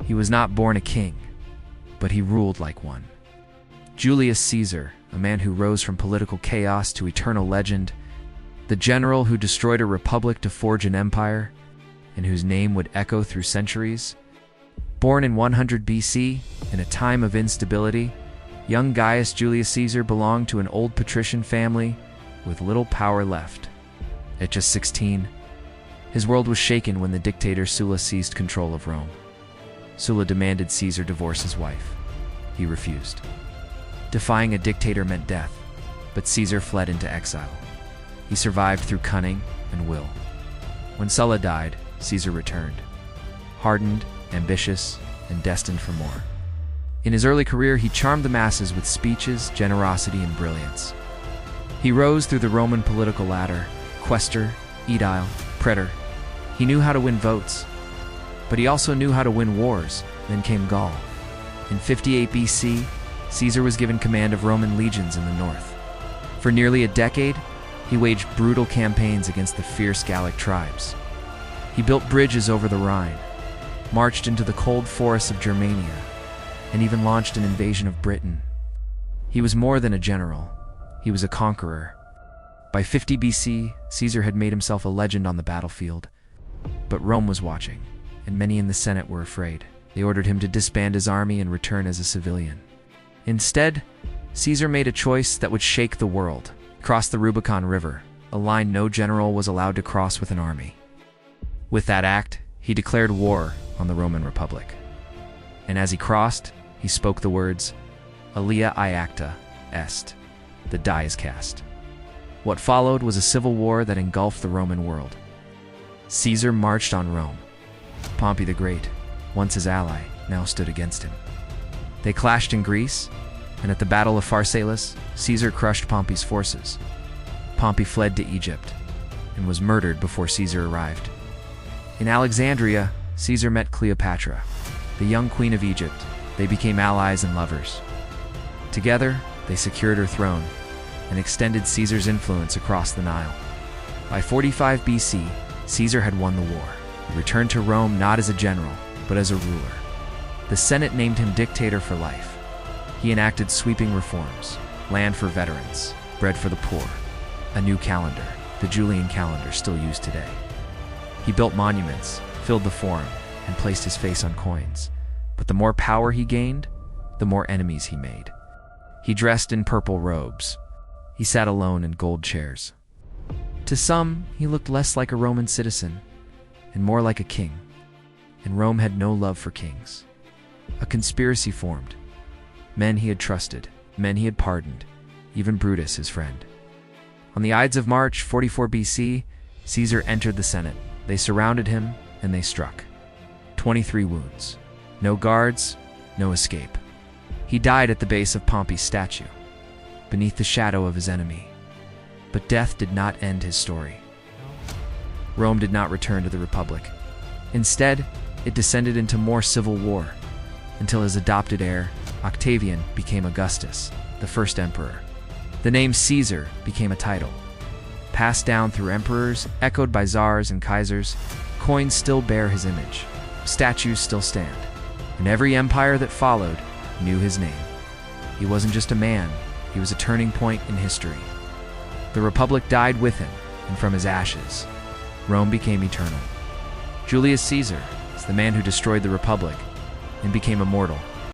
He was not born a king, but he ruled like one. Julius Caesar, a man who rose from political chaos to eternal legend, the general who destroyed a republic to forge an empire, and whose name would echo through centuries. Born in 100 BC, in a time of instability, young Gaius Julius Caesar belonged to an old patrician family with little power left. At just 16, his world was shaken when the dictator Sulla seized control of Rome. Sulla demanded Caesar divorce his wife. He refused. Defying a dictator meant death, but Caesar fled into exile. He survived through cunning and will. When Sulla died, Caesar returned, hardened, ambitious, and destined for more. In his early career, he charmed the masses with speeches, generosity, and brilliance. He rose through the Roman political ladder, quaestor, aedile, praetor. He knew how to win votes, but he also knew how to win wars. Then came Gaul. In 58 BC, Caesar was given command of Roman legions in the north. For nearly a decade, he waged brutal campaigns against the fierce Gallic tribes. He built bridges over the Rhine, marched into the cold forests of Germania, and even launched an invasion of Britain. He was more than a general. He was a conqueror. By 50 BC, Caesar had made himself a legend on the battlefield. But Rome was watching, and many in the Senate were afraid. They ordered him to disband his army and return as a civilian. Instead, Caesar made a choice that would shake the world. Cross the Rubicon River, a line no general was allowed to cross with an army. With that act, he declared war on the Roman Republic. And as he crossed, he spoke the words, Alia iacta est, the die is cast. What followed was a civil war that engulfed the Roman world. Caesar marched on Rome. Pompey the Great, once his ally, now stood against him. They clashed in Greece, and at the Battle of Pharsalus, Caesar crushed Pompey's forces. Pompey fled to Egypt and was murdered before Caesar arrived. In Alexandria, Caesar met Cleopatra, the young queen of Egypt. They became allies and lovers. Together, they secured her throne and extended Caesar's influence across the Nile. By 45 BC, Caesar had won the war. He returned to Rome not as a general, but as a ruler. The Senate named him dictator for life. He enacted sweeping reforms, land for veterans, bread for the poor, a new calendar, the Julian calendar still used today. He built monuments, filled the forum, and placed his face on coins. But the more power he gained, the more enemies he made. He dressed in purple robes. He sat alone in gold chairs. To some, he looked less like a Roman citizen and more like a king. And Rome had no love for kings. A conspiracy formed. Men he had trusted, men he had pardoned, even Brutus, his friend. On the Ides of March, 44 BC, Caesar entered the Senate. They surrounded him, and they struck. 23 wounds. No guards, no escape. He died at the base of Pompey's statue, beneath the shadow of his enemy. But death did not end his story. Rome did not return to the Republic. Instead, it descended into more civil war, until his adopted heir, Octavian, became Augustus, the first emperor. The name Caesar became a title, passed down through emperors, echoed by czars and kaisers. Coins still bear his image. Statues still stand. And every empire that followed knew his name. He wasn't just a man, he was a turning point in history. The Republic died with him, and from his ashes, Rome became eternal. Julius Caesar is the man who destroyed the Republic and became immortal.